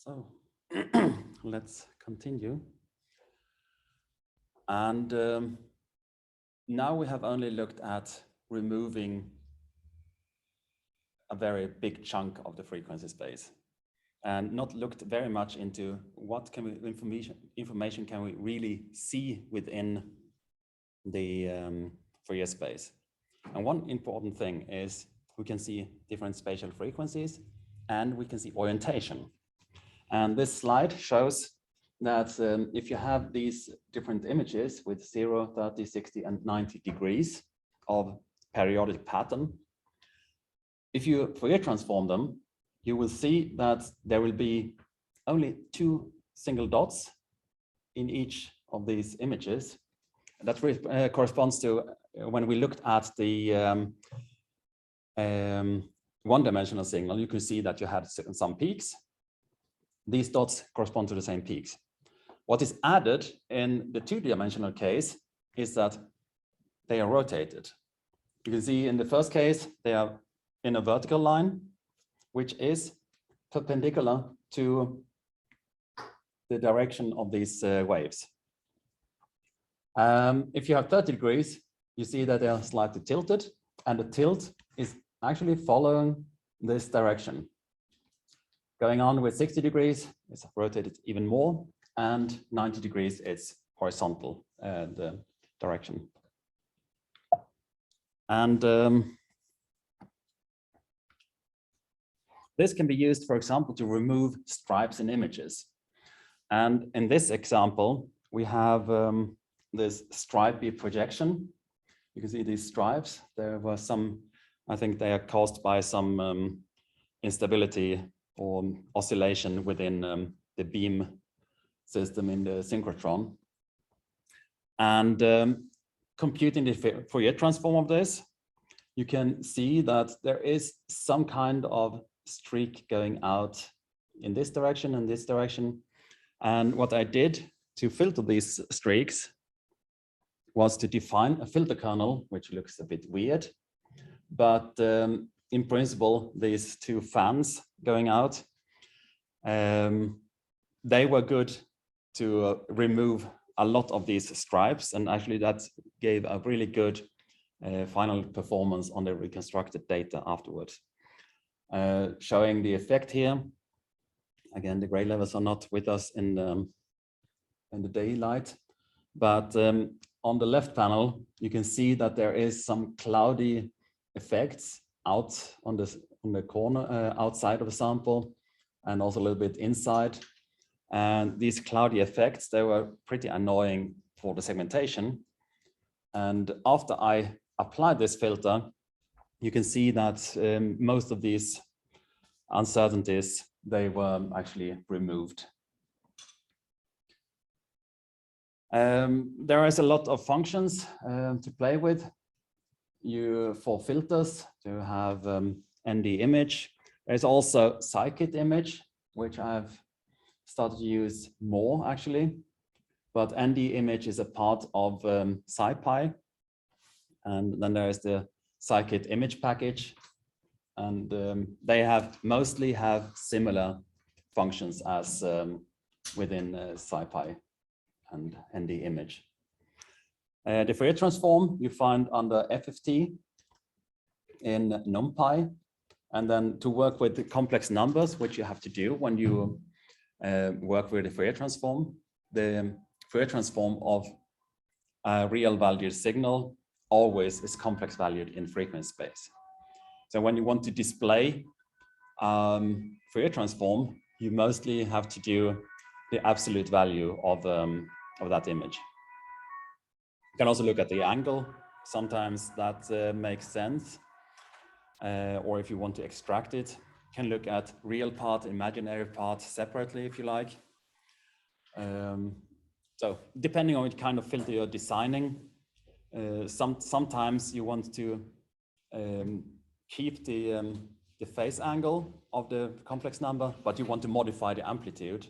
So let's continue. And now we have only looked at removing a very big chunk of the frequency space and not looked very much into what can we information can we really see within the Fourier space. And one important thing is we can see different spatial frequencies and we can see orientation. And this slide shows that if you have these different images with 0, 30, 60, and 90 degrees of periodic pattern, if you Fourier transform them, you will see that there will be only 2 single dots in each of these images. That corresponds to when we looked at the one-dimensional signal, you can see that you had some peaks. These dots correspond to the same peaks. What is added in the 2-dimensional case is that they are rotated. You can see in the first case, they are in a vertical line, which is perpendicular to the direction of these waves. If you have 30 degrees, you see that they are slightly tilted, and the tilt is actually following this direction. Going on with 60 degrees, it's rotated even more, and 90 degrees, it's horizontal, the direction. And this can be used, for example, to remove stripes in images. And in this example, we have this stripy projection. You can see these stripes. There were some, I think they are caused by some instability or oscillation within the beam system in the synchrotron. And computing the Fourier transform of this, you can see that there is some kind of streak going out in this direction and this direction. And what I did to filter these streaks was to define a filter kernel, which looks a bit weird. But in principle, these 2 fans going out, they were good to remove a lot of these stripes. And actually that gave a really good final performance on the reconstructed data afterwards. Showing the effect here. Again, the gray levels are not with us in the daylight, but on the left panel, you can see that there is some cloudy effects out on the corner outside of the sample, and also a little bit inside. And these cloudy effects, they were pretty annoying for the segmentation. And after I applied this filter, you can see that most of these uncertainties, they were actually removed. There is a lot of functions to play with. For filters to have ND image. There's also scikit image, which I've started to use more actually. But ND image is a part of SciPy. And then there is the scikit image package. And they mostly have similar functions as within SciPy and ND image. The Fourier transform you find under FFT in NumPy. And then to work with the complex numbers, which you have to do when you work with the Fourier transform of a real valued signal always is complex valued in frequency space. So when you want to display Fourier transform, you mostly have to do the absolute value of that image. You can also look at the angle. Sometimes that makes sense. Or if you want to extract it, you can look at real part, imaginary part separately if you like. So depending on what kind of filter you're designing, sometimes you want to keep the phase angle of the complex number, but you want to modify the amplitude.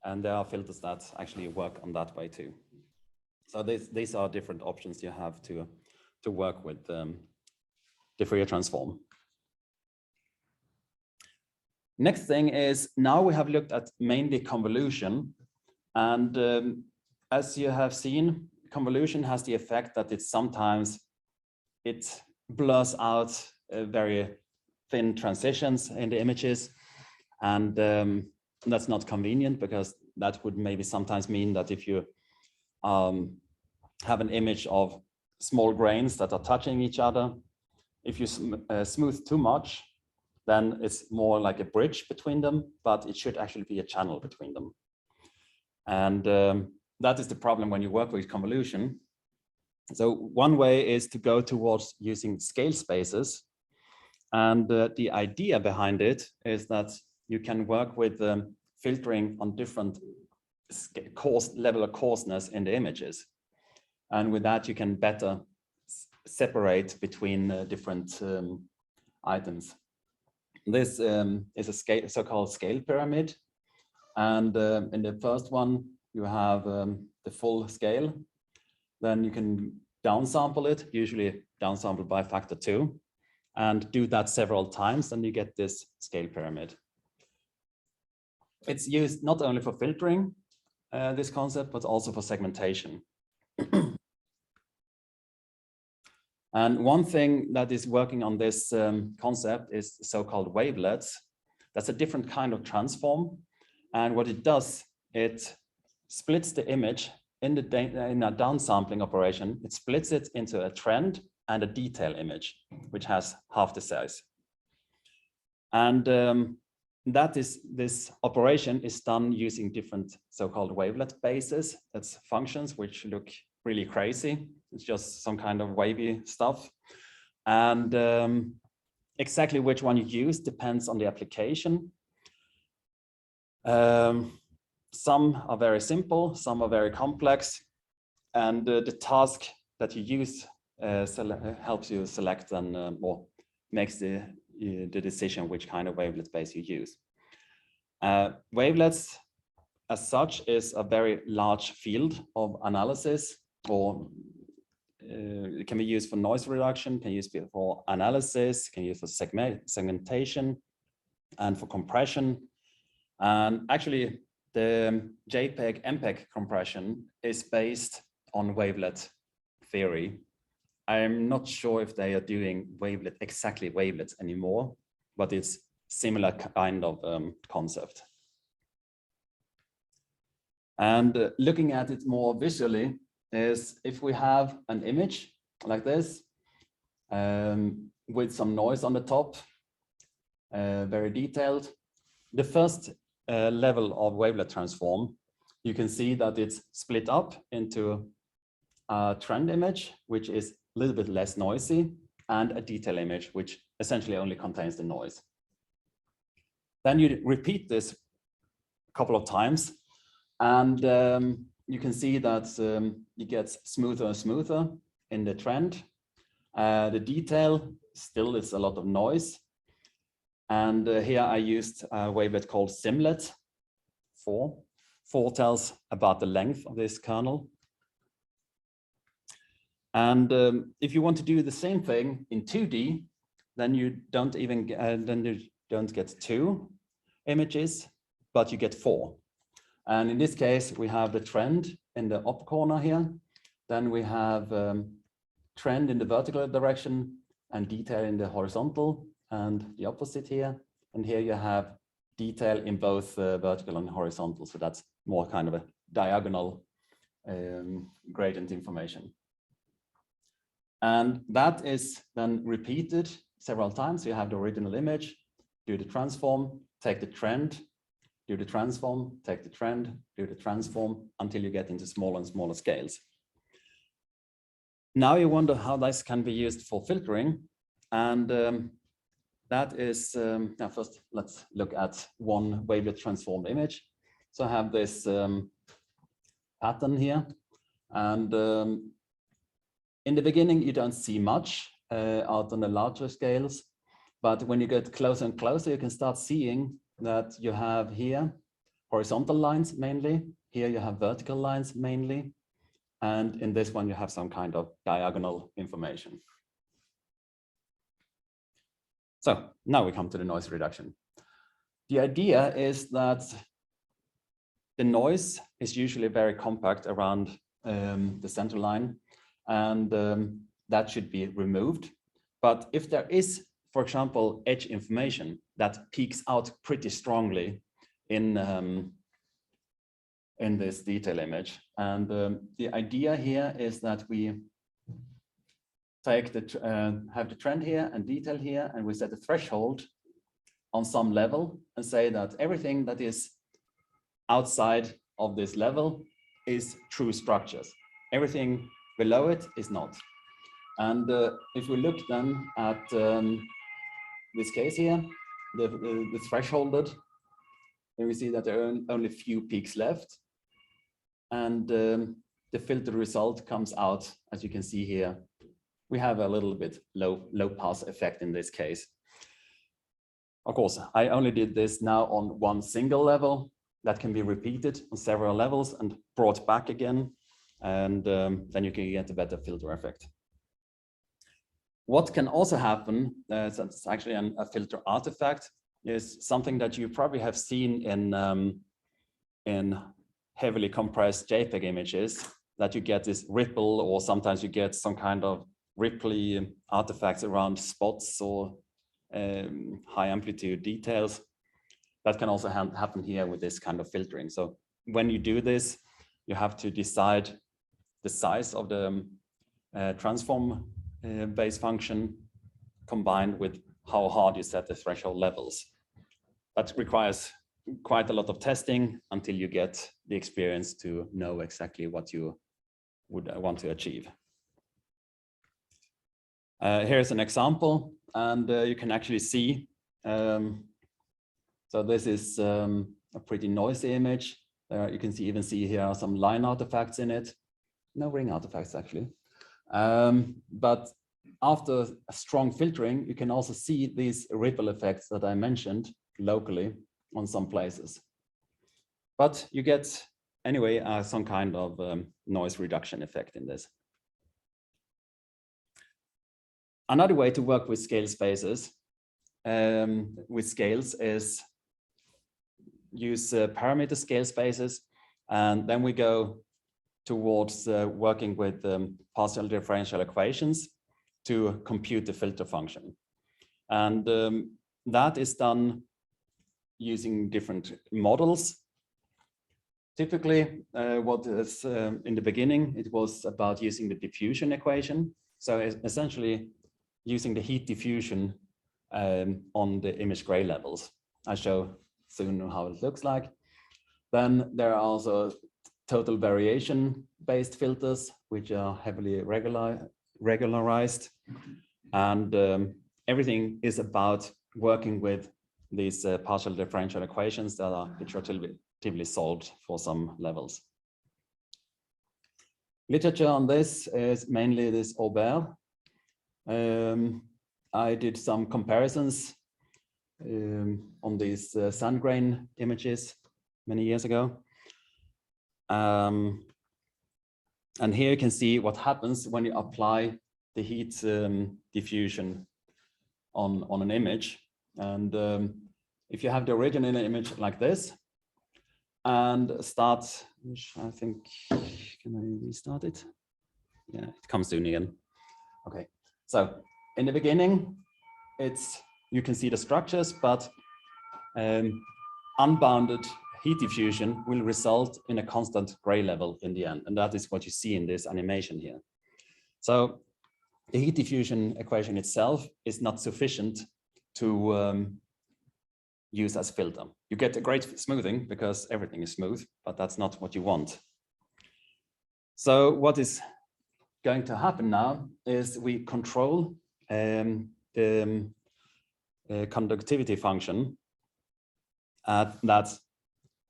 And there are filters that actually work on that way too. So these are different options you have to work with the Fourier transform. Next thing is, now we have looked at mainly convolution. And as you have seen, convolution has the effect that it sometimes blurs out very thin transitions in the images. And that's not convenient, because that would maybe sometimes mean that if you have an image of small grains that are touching each other, if you smooth too much, then it's more like a bridge between them, but it should actually be a channel between them. And that is the problem when you work with convolution. So one way is to go towards using scale spaces. And the idea behind it is that you can work with filtering on different level of coarseness in the images. And with that, you can better separate between different items. This is a so-called scale pyramid. And in the first one, you have the full scale. Then you can downsample it, usually downsample by factor 2, and do that several times, and you get this scale pyramid. It's used not only for filtering this concept, but also for segmentation. And one thing that is working on this concept is so-called wavelets. That's a different kind of transform. And what it does, it splits the image in a downsampling operation. It splits it into a trend and a detail image, which has half the size. And this operation is done using different so-called wavelet bases. That's functions which look really crazy. It's just some kind of wavy stuff. And exactly which one you use depends on the application. Some are very simple, some are very complex, and the task that you use helps you select and or makes the decision which kind of wavelet base you use. Wavelets as such is a very large field of analysis, or it can be used for noise reduction, can be used for analysis, can be used for segmentation, and for compression. And actually, the JPEG MPEG compression is based on wavelet theory. I'm not sure if they are doing exactly wavelets anymore, but it's similar kind of concept. And looking at it more visually is, if we have an image like this with some noise on the top, very detailed, the first level of wavelet transform, you can see that it's split up into a trend image, which is a little bit less noisy, and a detail image, which essentially only contains the noise. Then you repeat this a couple of times, and you can see that it gets smoother and smoother in the trend. The detail still is a lot of noise. And here I used a wavelet called Similarity 4. 4 tells about the length of this kernel. And if you want to do the same thing in 2D, then you don't even get 2 images, but you get 4. And in this case, we have the trend in the up corner here. Then we have trend in the vertical direction and detail in the horizontal, and the opposite here. And here you have detail in both vertical and horizontal. So that's more kind of a diagonal gradient information. And that is then repeated several times. So you have the original image, do the transform, take the trend, do the transform, take the trend, do the transform, until you get into smaller and smaller scales. Now you wonder how this can be used for filtering. And that is, now first let's look at one wavelet transformed image. So I have this pattern here, and in the beginning you don't see much out on the larger scales, but when you get closer and closer, you can start seeing that you have here horizontal lines mainly, here you have vertical lines mainly, and in this one you have some kind of diagonal information. So now we come to the noise reduction. The idea is that the noise is usually very compact around the center line, and that should be removed. But if there is, for example, edge information that peaks out pretty strongly in this detail image, and the idea here is that we take have the trend here and detail here, and we set a threshold on some level and say that everything that is outside of this level is true structures. Everything below it is not. And if we look then at this case here, the thresholded, then we see that there are only a few peaks left. And the filter result comes out, as you can see here. We have a little bit low pass effect in this case. Of course, I only did this now on one single level. That can be repeated on several levels and brought back again. And then you can get a better filter effect. What can also happen, so it's actually a filter artifact, is something that you probably have seen in heavily compressed JPEG images, that you get this ripple, or sometimes you get some kind of ripply artifacts around spots or high amplitude details. That can also happen here with this kind of filtering. So when you do this, you have to decide the size of the transform base function combined with how hard you set the threshold levels. That requires quite a lot of testing until you get the experience to know exactly what you would want to achieve. Here's an example, and you can actually see, so this is a pretty noisy image. You can even see here are some line artifacts in it. No ring artifacts actually. But after a strong filtering, you can also see these ripple effects that I mentioned locally on some places. But you get anyway some kind of noise reduction effect in this. Another way to work with scale spaces, with scales, is use parameter scale spaces, and then we go towards working with partial differential equations to compute the filter function. And that is done using different models. Typically, what is in the beginning, it was about using the diffusion equation. So essentially using the heat diffusion on the image gray levels. I'll show soon how it looks like. Then there are also total variation based filters, which are heavily regularized. And everything is about working with these partial differential equations that are iteratively solved for some levels. Literature on this is mainly this Aubert. I did some comparisons on these sand grain images many years ago. And here you can see what happens when you apply the heat diffusion on an image. And if you have the original image like this and start, I think, can I restart it? Yeah, it comes soon again. Okay, so in the beginning, you can see the structures, but unbounded heat diffusion will result in a constant gray level in the end. And that is what you see in this animation here. So the heat diffusion equation itself is not sufficient to use as filter. You get a great smoothing because everything is smooth, but that's not what you want. So what is going to happen now is we control the conductivity function that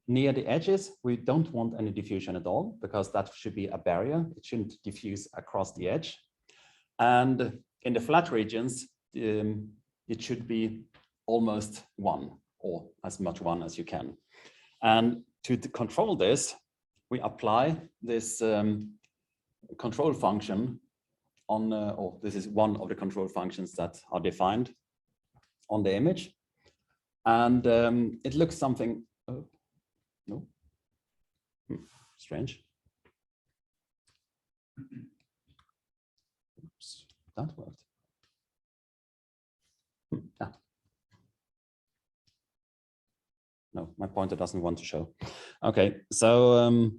near the edges, we don't want any diffusion at all, because that should be a barrier. It shouldn't diffuse across the edge. And in the flat regions, it should be almost one, or as much one as you can. And to control this, we apply this control function on, or this is one of the control functions that are defined on the image. And it looks something, oh, no, strange. Oops, that worked. Yeah. No, my pointer doesn't want to show. Okay, so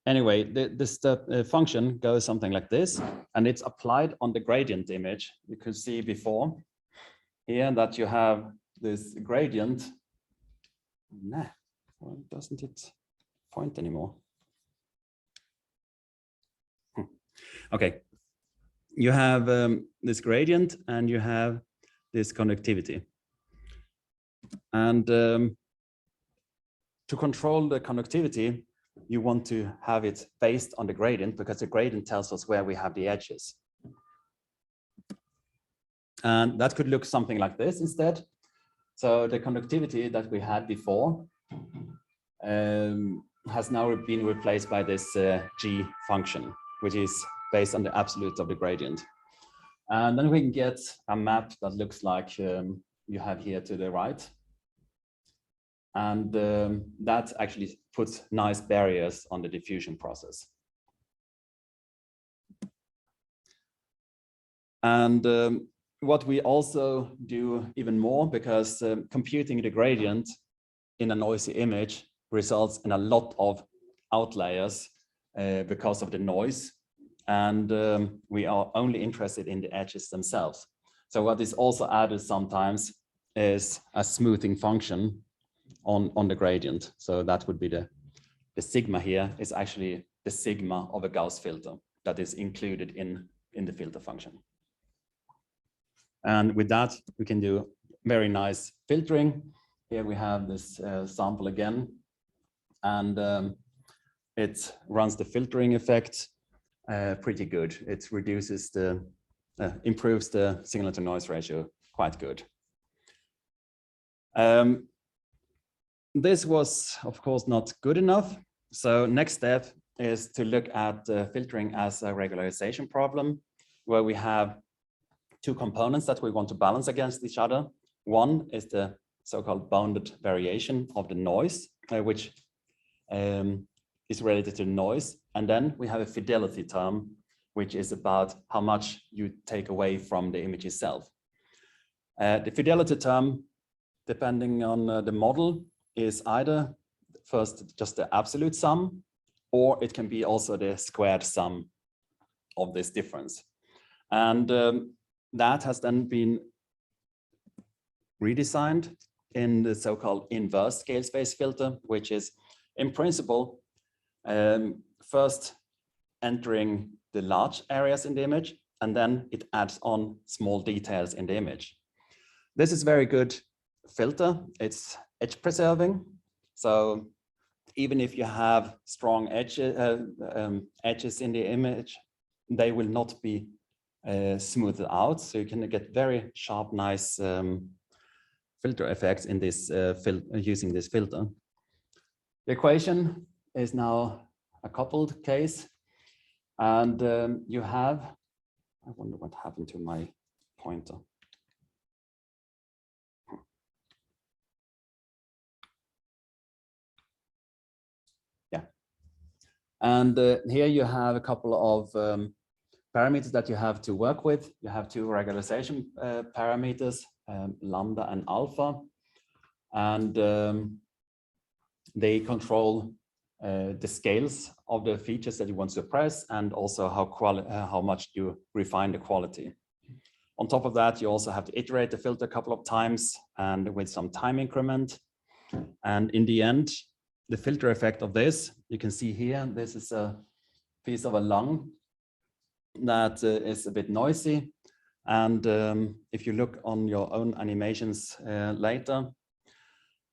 anyway, this function goes something like this, and it's applied on the gradient image. You could see before here that you have this gradient. Nah, why doesn't it point anymore? Okay, you have this gradient and you have this conductivity. And to control the conductivity, you want to have it based on the gradient, because the gradient tells us where we have the edges. And that could look something like this instead. So the conductivity that we had before has now been replaced by this G function, which is based on the absolute of the gradient. And then we can get a map that looks like you have here to the right. And that actually puts nice barriers on the diffusion process. And what we also do even more, because computing the gradient in a noisy image results in a lot of outliers because of the noise. And we are only interested in the edges themselves. So what is also added sometimes is a smoothing function on the gradient. So that would be the sigma here is actually the sigma of a Gauss filter that is included in the filter function. And with that, we can do very nice filtering. Here we have this sample again, and it runs the filtering effect pretty good. It reduces the, improves the signal to noise ratio quite good. This was, of course, not good enough. So next step is to look at filtering as a regularization problem, where we have two components that we want to balance against each other. One is the so-called bounded variation of the noise, which is related to noise. And then we have a fidelity term, which is about how much you take away from the image itself. The fidelity term, depending on the model, is either first just the absolute sum, or it can be also the squared sum of this difference. And that has then been redesigned in the so-called inverse scale space filter, which is in principle first entering the large areas in the image, and then it adds on small details in the image. This is very good filter. It's edge preserving. So even if you have strong edges in the image, they will not be smoothed out. So you can get very sharp, nice filter effects in this using this filter. The equation is now a coupled case, and you have, I wonder what happened to my pointer. Yeah, and here you have a couple of parameters that you have to work with. You have two regularization parameters, lambda and alpha, and they control the scales of the features that you want to suppress, and also how much you refine the quality. On top of that, you also have to iterate the filter a couple of times and with some time increment. And in the end, the filter effect of this, you can see here, this is a piece of a lung that is a bit noisy. And if you look on your own animations later,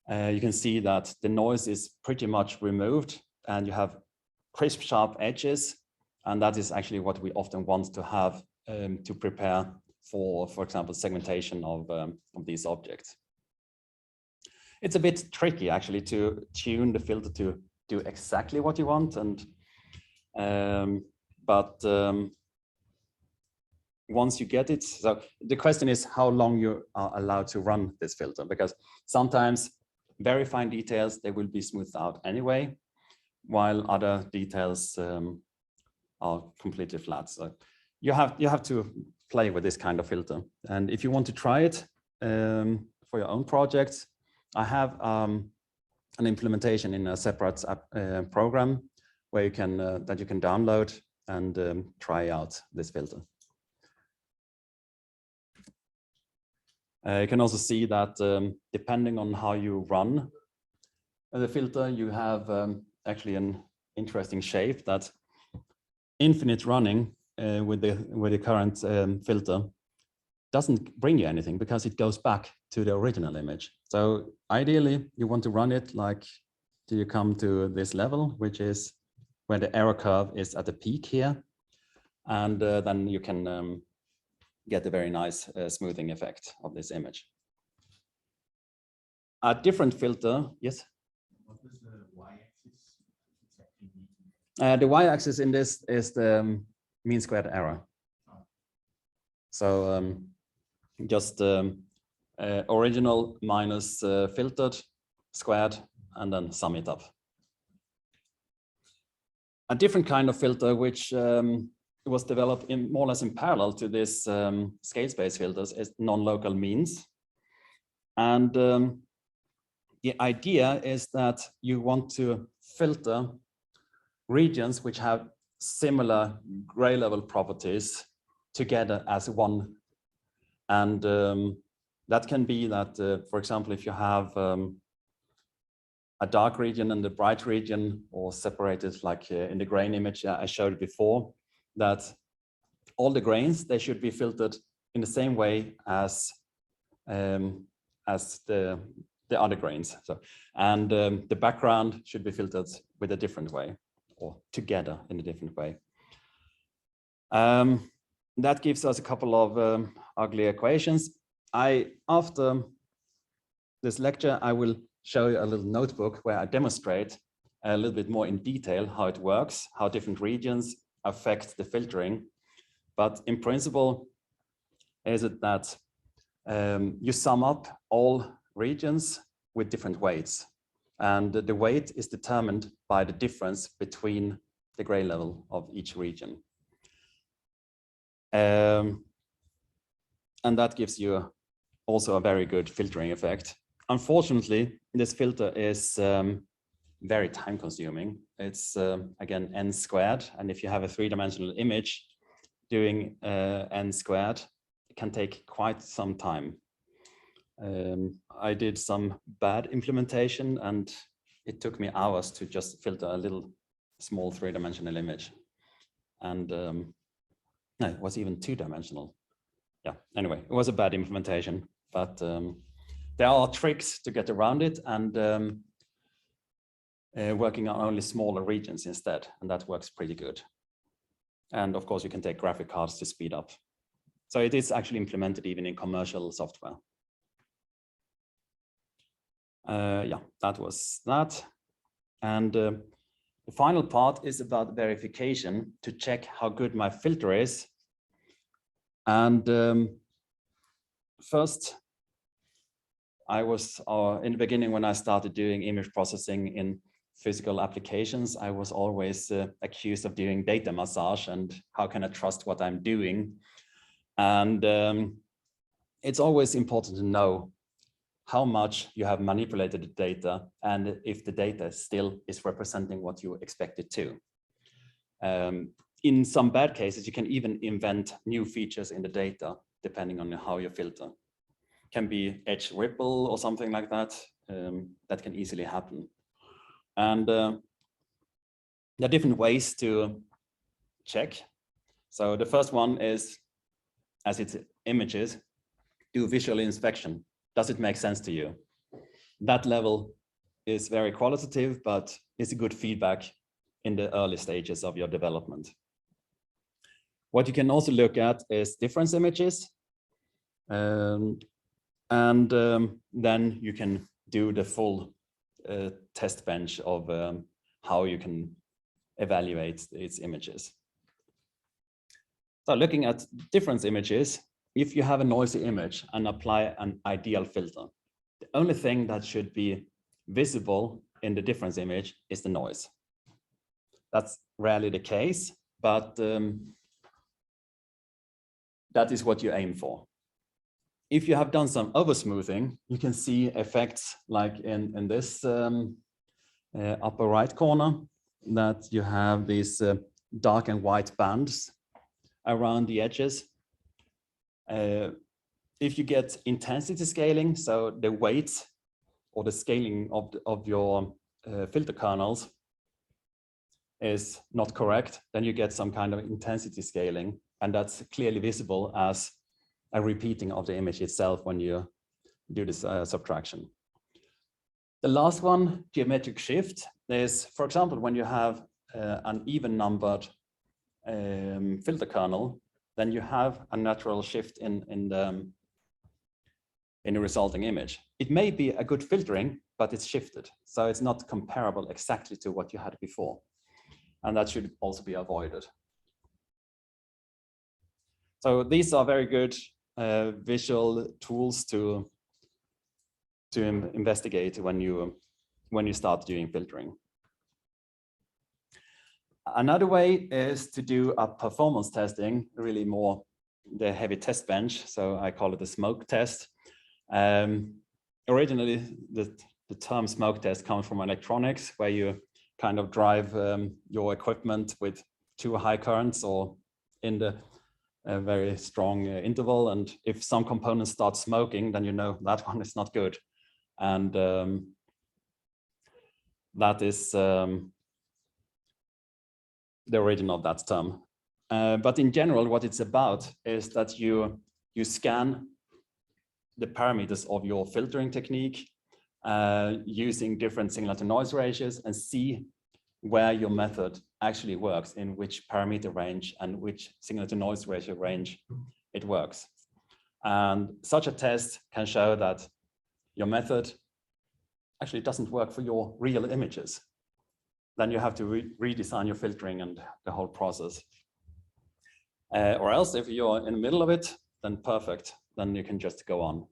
you can see that the noise is pretty much removed and you have crisp, sharp edges. And that is actually what we often want to have to prepare for example, segmentation of these objects. It's a bit tricky actually to tune the filter to do exactly what you want, and but once you get it, so the question is how long you are allowed to run this filter, because sometimes very fine details, they will be smoothed out anyway, while other details are completely flat. So you have to play with this kind of filter. And if you want to try it for your own projects, I have an implementation in a separate program where you can that you can download and try out this filter. You can also see that depending on how you run the filter, you have actually an interesting shape that infinite running with the current filter doesn't bring you anything because it goes back to the original image. So ideally, you want to run it like till you come to this level, which is where the error curve is at the peak here. And then you can get a very nice smoothing effect of this image. A different filter, yes? What is the y-axis exactly? The y-axis in this is the mean squared error. Oh. So just original minus filtered squared, and then sum it up. A different kind of filter, which was developed in more or less in parallel to this scale space filters, is non-local means. And the idea is that you want to filter regions which have similar gray level properties together as one. And that can be that, for example, if you have a dark region and a bright region, or separated like in the grain image I showed before, that all the grains, they should be filtered in the same way as the other grains. So, and the background should be filtered with a different way, or together in a different way. That gives us a couple of ugly equations. After this lecture, I will show you a little notebook where I demonstrate a little bit more in detail how it works, how different regions affect the filtering. But in principle, is it that you sum up all regions with different weights. And the weight is determined by the difference between the gray level of each region. And that gives you also a very good filtering effect. Unfortunately, this filter is very time consuming. It's again n squared. And if you have a three-dimensional image, doing n squared, it can take quite some time. I did some bad implementation and it took me hours to just filter a little small three-dimensional image. And no, it was even two-dimensional. Yeah, anyway, it was a bad implementation, but there are tricks to get around it, and working on only smaller regions instead, and that works pretty good. And of course, you can take graphic cards to speed up. So it is actually implemented even in commercial software. Yeah, that was that. And the final part is about verification to check how good my filter is. And first, I was in the beginning when I started doing image processing in physical applications, I was always accused of doing data massage and how can I trust what I'm doing? And it's always important to know how much you have manipulated the data and if the data still is representing what you expect it to. In some bad cases, you can even invent new features in the data, depending on how you filter. Can be edge ripple or something like that. That can easily happen. And there are different ways to check. So the first one is, as it's images, do visual inspection. Does it make sense to you? That level is very qualitative, but it's a good feedback in the early stages of your development. What you can also look at is difference images. Then you can do the full test bench of how you can evaluate its images. So looking at difference images, if you have a noisy image and apply an ideal filter, the only thing that should be visible in the difference image is the noise. That's rarely the case, but that is what you aim for. If you have done some oversmoothing, you can see effects like in this upper right corner, that you have these dark and white bands around the edges. If you get intensity scaling, so the weight or the scaling of your filter kernels is not correct, then you get some kind of intensity scaling, and that's clearly visible as a repeating of the image itself when you do this subtraction. The last one, geometric shift, is, for example, when you have an even numbered filter kernel, then you have a natural shift in the resulting image. It may be a good filtering, but it's shifted. So it's not comparable exactly to what you had before. And that should also be avoided. So these are very good visual tools to investigate when you start doing filtering. Another way is to do a performance testing, really more the heavy test bench. So I call it a smoke test. Originally, the term smoke test comes from electronics, where you kind of drive your equipment with too high currents or in the very strong interval. And if some components start smoking, then you know that one is not good. And that is the origin of that term. But in general, what it's about is that you scan the parameters of your filtering technique using different signal to noise ratios and see where your method actually works, in which parameter range and which signal to noise ratio range it works. And such a test can show that your method actually doesn't work for your real images. Then you have to redesign your filtering and the whole process. Or else, if you're in the middle of it, then perfect, then you can just go on.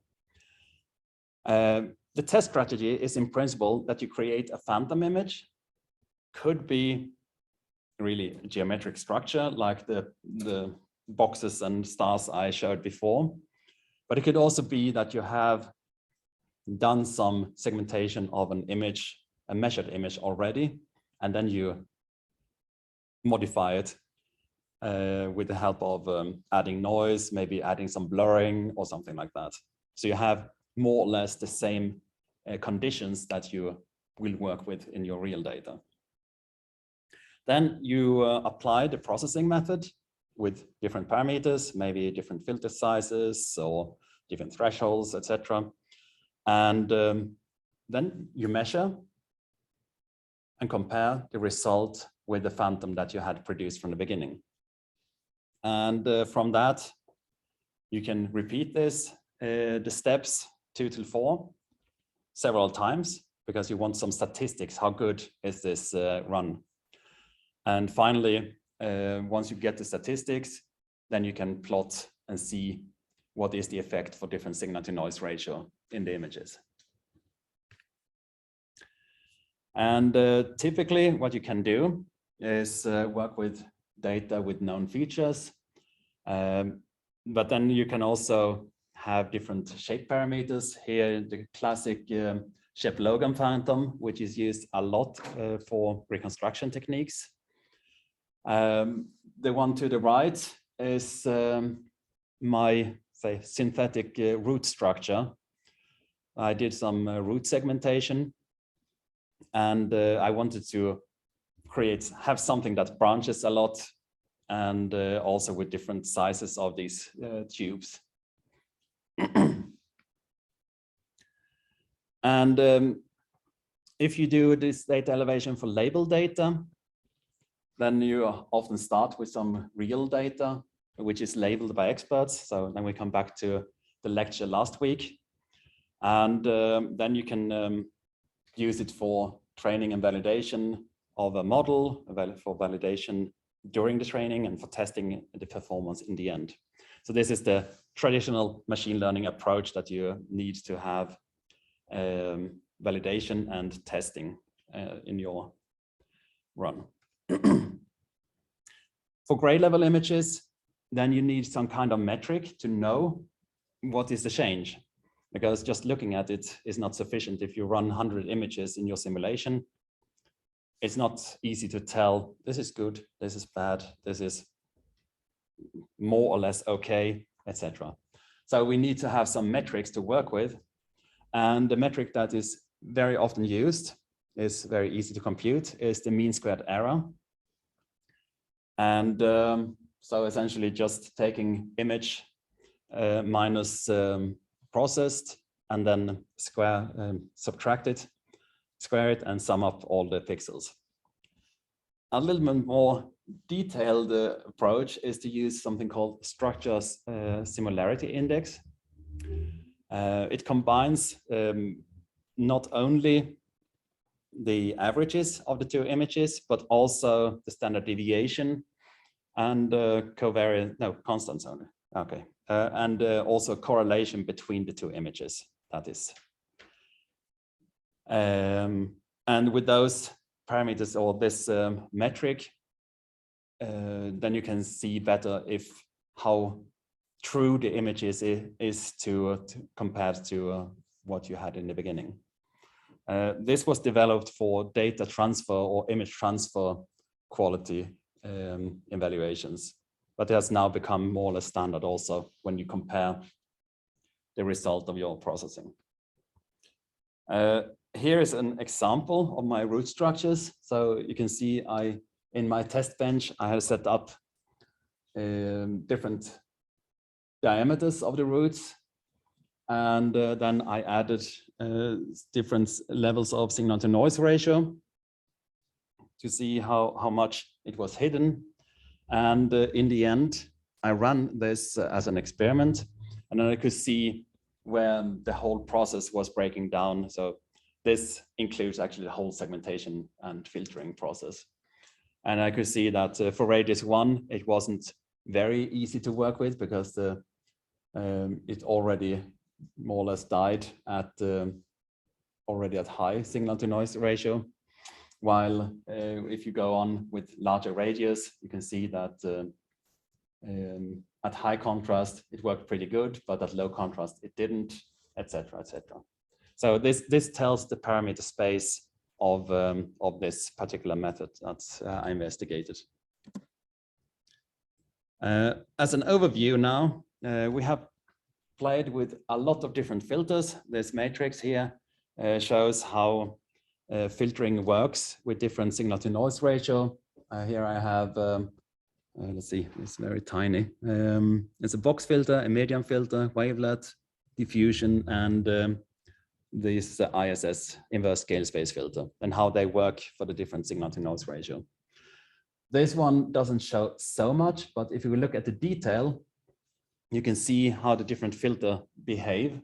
The test strategy is in principle that you create a phantom image. Could be really a geometric structure like the boxes and stars I showed before. But it could also be that you have done some segmentation of an image, a measured image already, and then you modify it with the help of adding noise, maybe adding some blurring or something like that. So you have more or less the same conditions that you will work with in your real data. Then you apply the processing method with different parameters, maybe different filter sizes or different thresholds, etc. And then you measure and compare the result with the phantom that you had produced from the beginning. And from that, you can repeat this, the steps 2 till 4, several times, because you want some statistics. How good is this run? And finally, once you get the statistics, then you can plot and see what is the effect for different signal to noise ratio in the images. And typically what you can do is work with data with known features. But then you can also have different shape parameters. Here, the classic Shep-Logan phantom, which is used a lot for reconstruction techniques. The one to the right is my, say, synthetic root structure. I did some root segmentation, and I wanted to have something that branches a lot, and also with different sizes of these tubes. And if you do this data elevation for label data, then you often start with some real data, which is labeled by experts. So then we come back to the lecture last week. And then you can use it for training and validation of a model, for validation during the training and for testing the performance in the end. So this is the traditional machine learning approach that you need to have validation and testing in your run. For grade level images, then you need some kind of metric to know what is the change, because just looking at it is not sufficient. If you run 100 images in your simulation, it's not easy to tell this is good, this is bad, this is more or less okay, etc. So we need to have some metrics to work with. And the metric that is very often used, is very easy to compute, is the mean squared error. And so essentially just taking image minus processed and then subtract it, square it, and sum up all the pixels. A little bit more detailed approach is to use something called structure's similarity index. It combines not only the averages of the two images, but also the standard deviation and covariance, no, constants only. Okay, and also correlation between the two images, that is. And with those parameters or this metric, then you can see better how true the image is compared to what you had in the beginning. This was developed for data transfer or image transfer quality evaluations, but it has now become more or less standard also when you compare the result of your processing. Here is an example of my root structures. So you can see in my test bench, I have set up different diameters of the roots. And then I added different levels of signal to noise ratio to see how much it was hidden. And in the end, I ran this as an experiment, and then I could see where the whole process was breaking down. So this includes actually the whole segmentation and filtering process. And I could see that for radius 1, it wasn't very easy to work with because it already more or less died at already at high signal to noise ratio. While if you go on with larger radius, you can see that at high contrast, it worked pretty good, but at low contrast, it didn't, etc., etc. So this tells the parameter space of this particular method that I investigated. As an overview now, we have played with a lot of different filters. This matrix here shows how filtering works with different signal to noise ratio. Here I have, let's see, it's very tiny. It's a box filter, a medium filter, wavelet, diffusion, and this ISS, inverse scale space filter, and how they work for the different signal to noise ratio. This one doesn't show so much, but if you look at the detail, you can see how the different filter behave.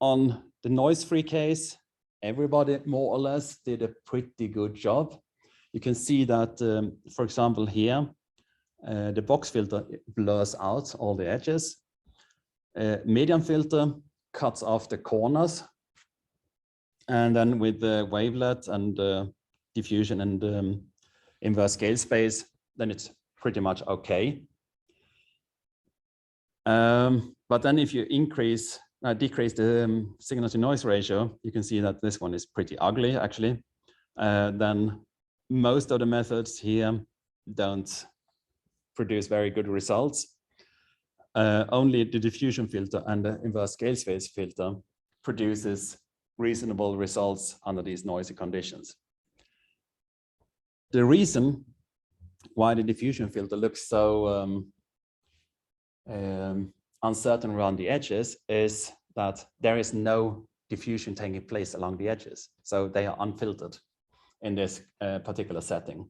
On the noise-free case, everybody more or less did a pretty good job. You can see that, for example, here, the box filter blurs out all the edges. Medium filter cuts off the corners. And then with the wavelet and diffusion and inverse scale space, then it's pretty much okay. But then if you decrease the signal to noise ratio, you can see that this one is pretty ugly, actually. Then most of the methods here don't produce very good results. Only the diffusion filter and the inverse scale space filter produces reasonable results under these noisy conditions. The reason why the diffusion filter looks so uncertain around the edges is that there is no diffusion taking place along the edges. So they are unfiltered in this particular setting.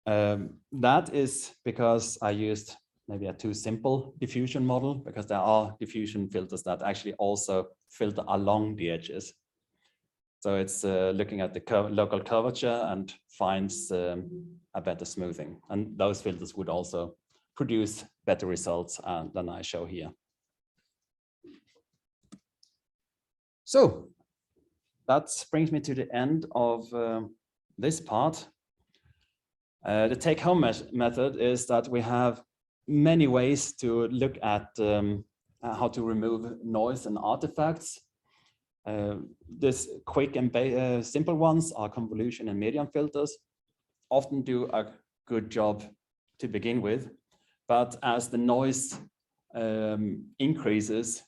That is because I used maybe a too simple diffusion model, because there are diffusion filters that actually also filter along the edges. So it's looking at the local curvature and finds a better smoothing. And those filters would also produce better results than I show here. So that brings me to the end of this part. The take-home method is that we have many ways to look at how to remove noise and artifacts. This quick and simple ones are convolution and medium filters, often do a good job to begin with, but as the noise increases,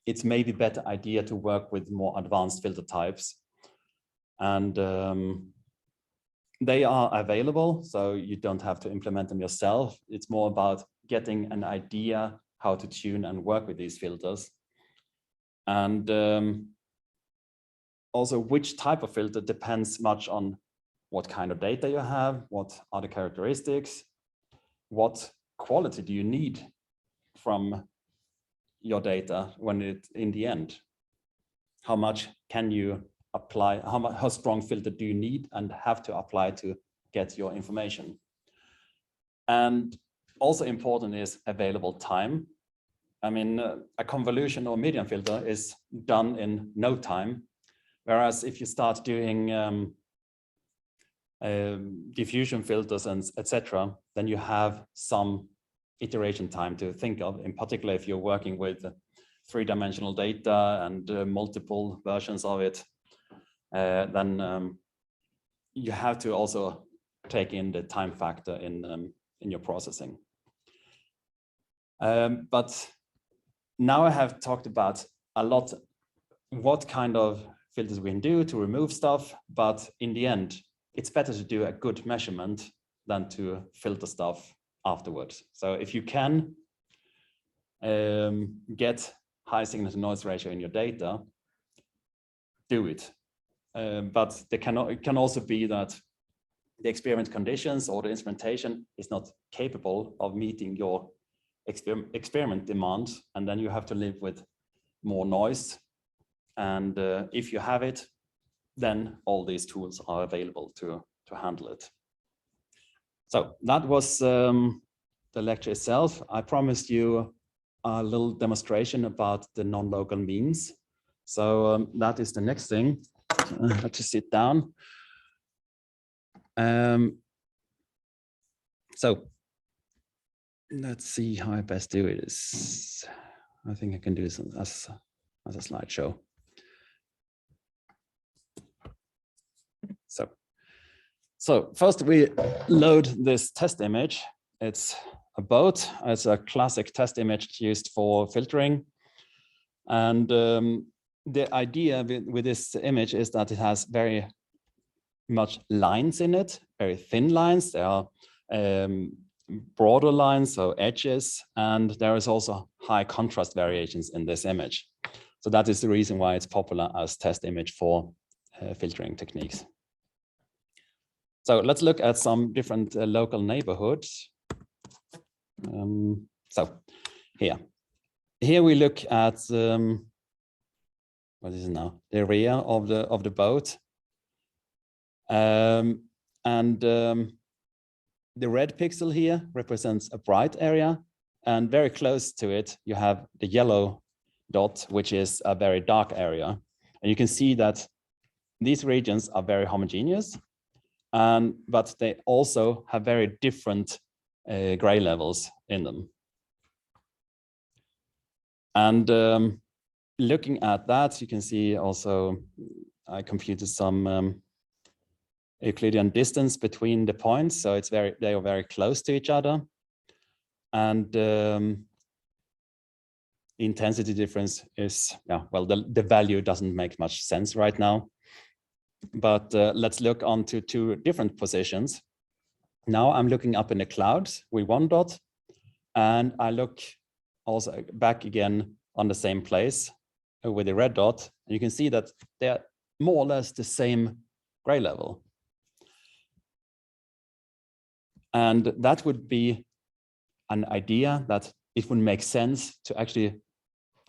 it's maybe a better idea to work with more advanced filter types. And they are available, so you don't have to implement them yourself. It's more about getting an idea how to tune and work with these filters. And also which type of filter depends much on what kind of data you have, what are the characteristics, what quality do you need from your data when it in the end. How much can you apply, how strong filter do you need and have to apply to get your information? And also important is available time. I mean, a convolution or medium filter is done in no time. Whereas if you start doing diffusion filters and etc., then you have some iteration time to think of, in particular if you're working with three-dimensional data and multiple versions of it, then you have to also take in the time factor in your processing. But now I have talked about a lot what kind of filters we can do to remove stuff, but in the end, it's better to do a good measurement than to filter stuff afterwards. So if you can get high signal to noise ratio in your data, do it. But it can also be that the experiment conditions or the instrumentation is not capable of meeting your experiment demands, and then you have to live with more noise. And if you have it, then all these tools are available to handle it. So that was the lecture itself. I promised you a little demonstration about the non-local means. So that is the next thing. I have to sit down. So let's see how I best do it. I think I can do this as a slideshow. So first we load this test image. It's a boat. It's a classic test image used for filtering. And the idea with this image is that it has very much lines in it, very thin lines. There are broader lines, so edges, and there is also high contrast variations in this image. So that is the reason why it's popular as test image for filtering techniques. So let's look at some different local neighborhoods. So here we look at what is it now? The rear of the boat, and the red pixel here represents a bright area, and very close to it you have the yellow dot, which is a very dark area, and you can see that these regions are very homogeneous. But they also have very different gray levels in them. And looking at that, you can see also I computed some Euclidean distance between the points, so they are very close to each other. And the intensity difference is, well, the value doesn't make much sense right now. But let's look onto two different positions. Now I'm looking up in the clouds with one dot, and I look also back again on the same place with the red dot. And you can see that they're more or less the same gray level. And that would be an idea that it would make sense to actually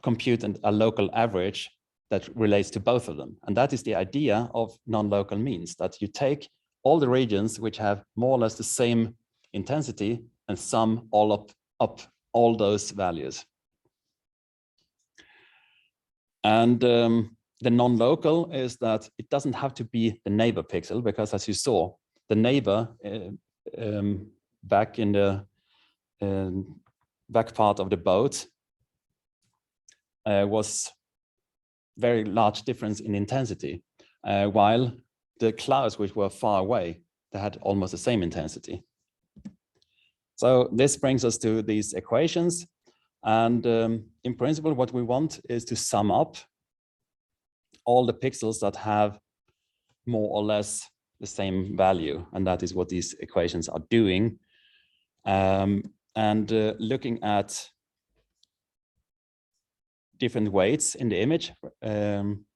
compute a local average that relates to both of them. And that is the idea of non-local means, that you take all the regions which have more or less the same intensity and sum all up all those values. And the non-local is that it doesn't have to be the neighbor pixel, because as you saw, the neighbor back in the back part of the boat was very large difference in intensity, while the clouds which were far away, they had almost the same intensity. So this brings us to these equations. And in principle, what we want is to sum up all the pixels that have more or less the same value. And that is what these equations are doing. Looking at different weights in the image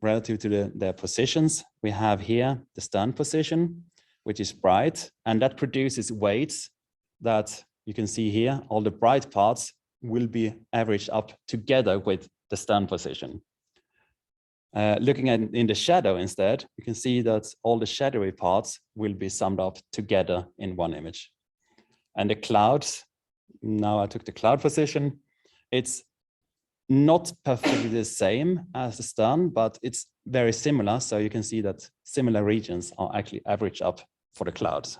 relative to their positions, we have here the stand position, which is bright, and that produces weights that you can see here. All the bright parts will be averaged up together with the stand position. Looking at in the shadow instead, you can see that all the shadowy parts will be summed up together in one image. And the clouds, now I took the cloud position, it's not perfectly the same as the stand, but it's very similar. So you can see that similar regions are actually averaged up for the clouds.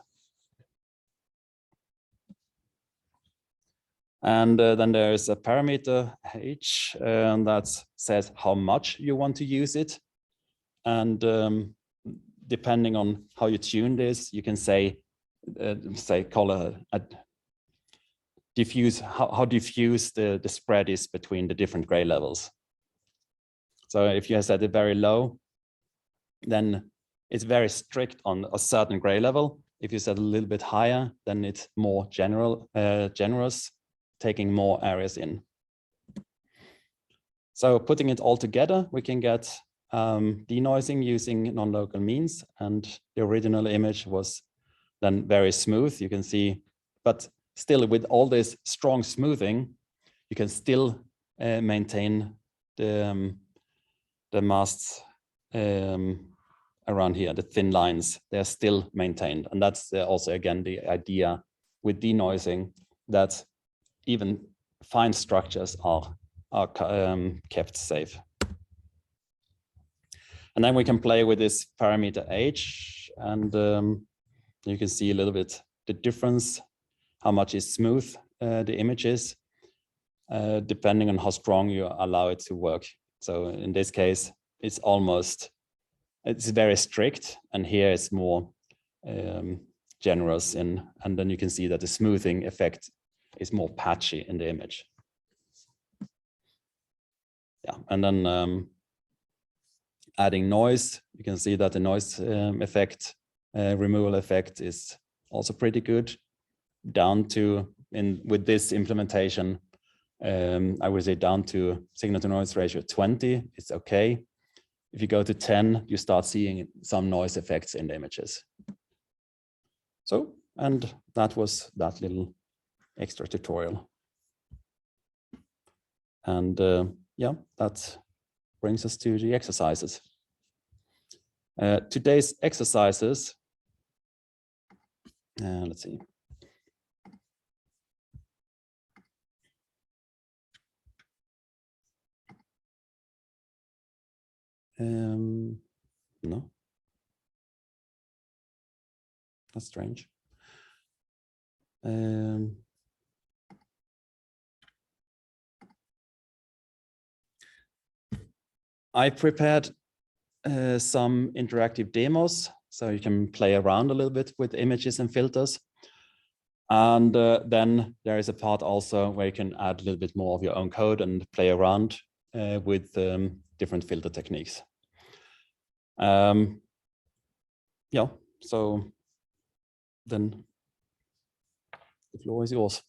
And then there is a parameter h that says how much you want to use it. And depending on how you tune this, you can call a diffuse, how diffuse the spread is between the different gray levels. So if you set it very low, then it's very strict on a certain gray level. If you set a little bit higher, then it's more generous, taking more areas in. So putting it all together, we can get denoising using non-local means, and the original image was then very smooth, you can see, but still with all this strong smoothing, you can still maintain the masts around here, the thin lines, they're still maintained. And that's also, again, the idea with denoising, that even fine structures are kept safe. And then we can play with this parameter h, and you can see a little bit the difference, how much is smooth the image is, depending on how strong you allow it to work. So in this case, it's very strict, and here it's more generous and then you can see that the smoothing effect is more patchy in the image. Yeah, and then adding noise, you can see that the noise effect, removal effect is also pretty good, down to, with this implementation, I would say down to signal to noise ratio 20, it's okay. If you go to 10, you start seeing some noise effects in the images. So, and that was that little extra tutorial. And yeah, that brings us to the exercises. Today's exercises, let's see. No, that's strange. I prepared some interactive demos, so you can play around a little bit with images and filters. And then there is a part also where you can add a little bit more of your own code and play around with different filter techniques. Yeah, so then the floor is yours.